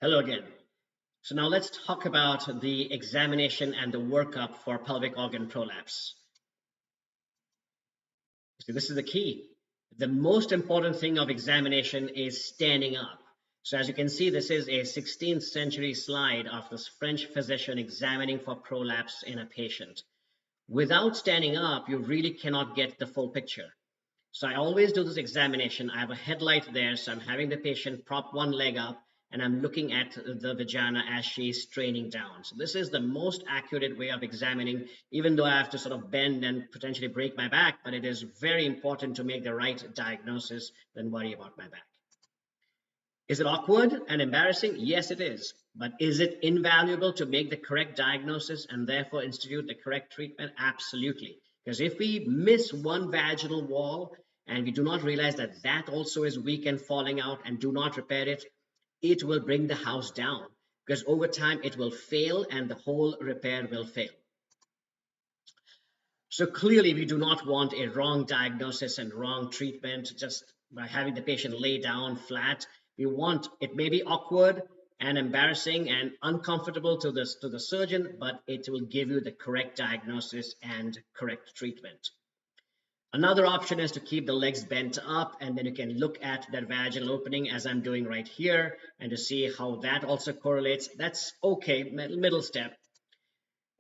Hello again. So now let's talk about the examination and the workup for pelvic organ prolapse. See, this is the key. The most important thing of examination is standing up. So as you can see, this is a 16th century slide of this French physician examining for prolapse in a patient. Without standing up, you really cannot get the full picture. So I always do this examination. I have a headlight there, so I'm having the patient prop one leg up and I'm looking at the vagina as she's straining down. So this is the most accurate way of examining, even though I have to sort of bend and potentially break my back, but it is very important to make the right diagnosis than worry about my back. Is it awkward and embarrassing? Yes, it is. But is it invaluable to make the correct diagnosis and therefore institute the correct treatment? Absolutely. Because if we miss one vaginal wall and we do not realize that that also is weak and falling out and do not repair it, it will bring the house down. Because over time it will fail and the whole repair will fail. So clearly we do not want a wrong diagnosis and wrong treatment just by having the patient lay down flat. We want, it may be awkward and embarrassing and uncomfortable to the surgeon, but it will give you the correct diagnosis and correct treatment. Another option is to keep the legs bent up, and then you can look at that vaginal opening as I'm doing right here and to see how that also correlates. That's okay, middle step.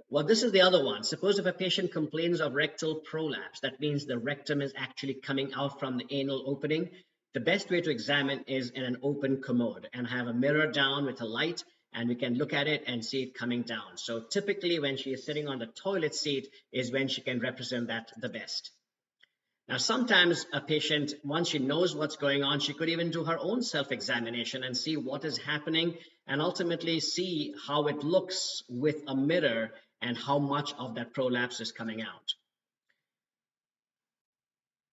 Well, this is the other one. Suppose if a patient complains of rectal prolapse, that means the rectum is actually coming out from the anal opening. The best way to examine is in an open commode and have a mirror down with a light, and we can look at it and see it coming down. So typically when she is sitting on the toilet seat is when she can represent that the best. Now, sometimes a patient, once she knows what's going on, she could even do her own self-examination and see what is happening and ultimately see how it looks with a mirror and how much of that prolapse is coming out.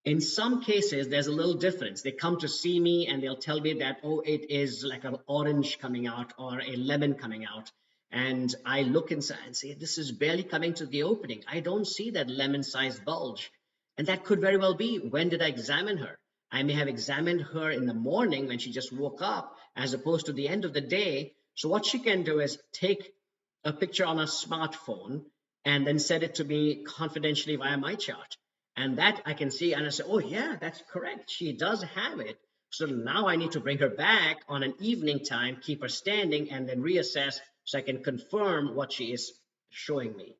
In some cases, there's a little difference. They come to see me and they'll tell me that, oh, it is like an orange coming out or a lemon coming out. And I look inside and say, this is barely coming to the opening. I don't see that lemon-sized bulge. And that could very well be, when did I examine her? I may have examined her in the morning when she just woke up, as opposed to the end of the day. So what she can do is take a picture on a smartphone and then send it to me confidentially via my chart. And that I can see and I say, oh yeah, that's correct. She does have it. So now I need to bring her back on an evening time, keep her standing, and then reassess so I can confirm what she is showing me.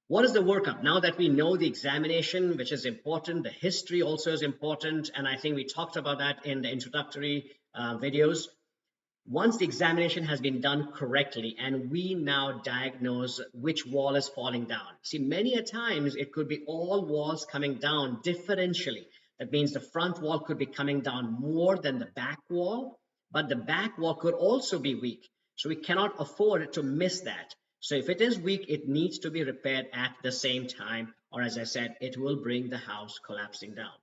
What is the workup? Now that we know the examination, which is important, the history also is important, and I think we talked about that in the introductory videos. Once the examination has been done correctly and we now diagnose which wall is falling down. See, many a times it could be all walls coming down differentially. That means the front wall could be coming down more than the back wall, but the back wall could also be weak. So we cannot afford to miss that. So if it is weak, it needs to be repaired at the same time, or as I said, it will bring the house collapsing down.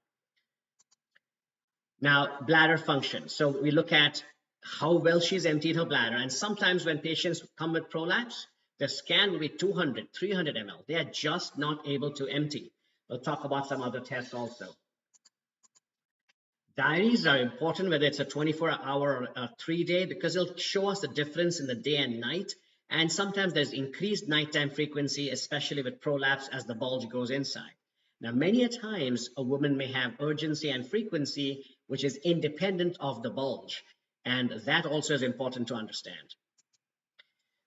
Now, bladder function. So we look at how well she's emptied her bladder. And sometimes when patients come with prolapse, the scan will be 200, 300 ml. They are just not able to empty. We'll talk about some other tests also. Diaries are important, whether it's a 24-hour or a 3-day, because it'll show us the difference in the day and night. And sometimes there's increased nighttime frequency, especially with prolapse as the bulge goes inside. Now, many a times a woman may have urgency and frequency, which is independent of the bulge. And that also is important to understand.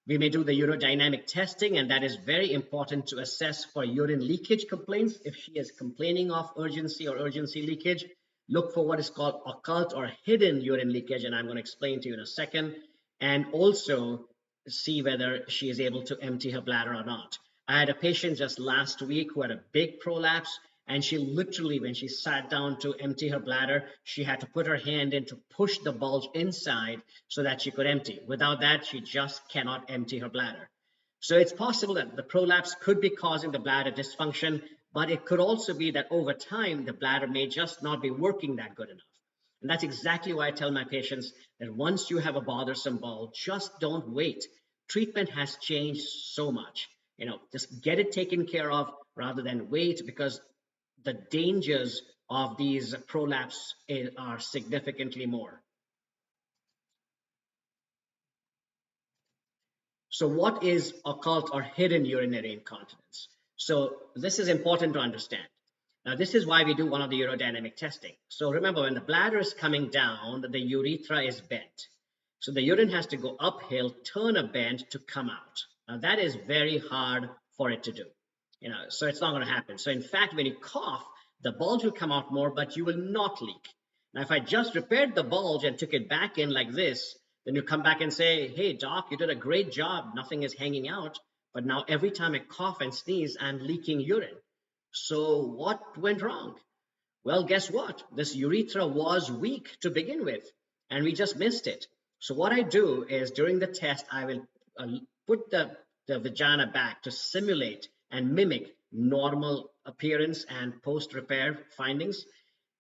We may do the urodynamic testing, and that is very important to assess for urine leakage complaints. If she is complaining of urgency or urgency leakage, look for what is called occult or hidden urine leakage, and I'm going to explain to you in a second. And also see whether she is able to empty her bladder or not. I had a patient just last week who had a big prolapse, and she literally, when she sat down to empty her bladder, she had to put her hand in to push the bulge inside so that she could empty. Without that, she just cannot empty her bladder. So it's possible that the prolapse could be causing the bladder dysfunction, but it could also be that over time, the bladder may just not be working that good enough. And that's exactly why I tell my patients that once you have a bothersome bulge, just don't wait. Treatment has changed so much. Just get it taken care of rather than wait, because the dangers of these prolapse are significantly more. So what is occult or hidden urinary incontinence? So this is important to understand. Now, this is why we do one of the urodynamic testing. So remember, when the bladder is coming down, the urethra is bent. So the urine has to go uphill, turn a bend to come out. Now, that is very hard for it to do. So it's not going to happen. So in fact, when you cough, the bulge will come out more, but you will not leak. Now, if I just repaired the bulge and took it back in like this, then you come back and say, hey, doc, you did a great job. Nothing is hanging out. But now every time I cough and sneeze, I'm leaking urine. So what went wrong? Well, guess what? This urethra was weak to begin with, and we just missed it. So what I do is during the test, I will put the vagina back to simulate and mimic normal appearance and post-repair findings.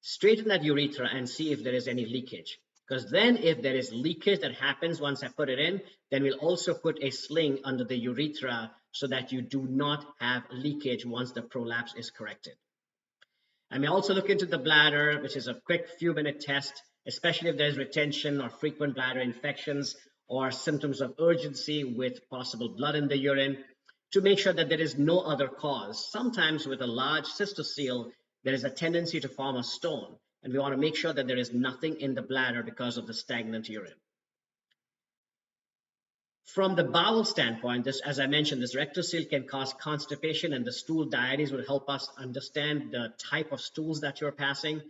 Straighten that urethra and see if there is any leakage. Because then if there is leakage that happens once I put it in, then we'll also put a sling under the urethra so that you do not have leakage once the prolapse is corrected. I may also look into the bladder, which is a quick few-minute test, especially if there's retention or frequent bladder infections or symptoms of urgency with possible blood in the urine, to make sure that there is no other cause. Sometimes with a large cystocele, there is a tendency to form a stone, and we want to make sure that there is nothing in the bladder because of the stagnant urine. From the bowel standpoint, as I mentioned, this rectocele can cause constipation, and the stool diaries will help us understand the type of stools that you're passing.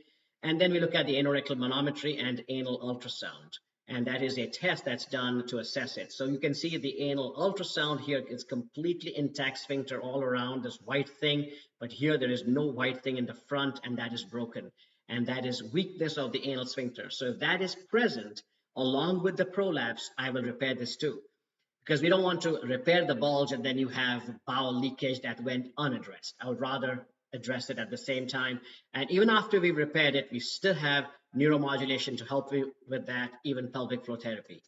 And then we look at the anorectal manometry and anal ultrasound. And that is a test that's done to assess it. So you can see the anal ultrasound here is completely intact sphincter all around, this white thing. But here there is no white thing in the front, and that is broken. And that is weakness of the anal sphincter. So if that is present, along with the prolapse, I will repair this too. Because we don't want to repair the bulge and then you have bowel leakage that went unaddressed. I would rather address it at the same time. And even after we repaired it, we still have neuromodulation to help you with that, even pelvic floor therapy.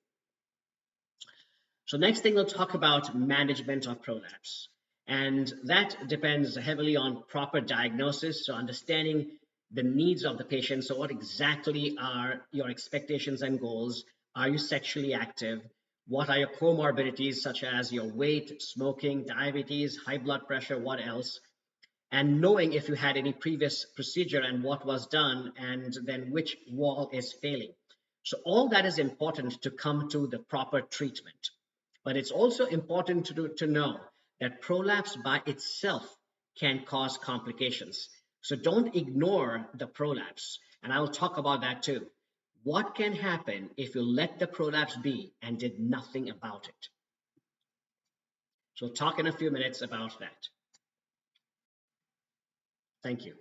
So next thing we'll talk about management of prolapse. And that depends heavily on proper diagnosis. So understanding the needs of the patient. So what exactly are your expectations and goals? Are you sexually active? What are your comorbidities, such as your weight, smoking, diabetes, high blood pressure, what else? And knowing if you had any previous procedure and what was done, and then which wall is failing. So all that is important to come to the proper treatment. But it's also important to know that prolapse by itself can cause complications. So don't ignore the prolapse. And I'll talk about that too. What can happen if you let the prolapse be and did nothing about it? So we'll talk in a few minutes about that. Thank you.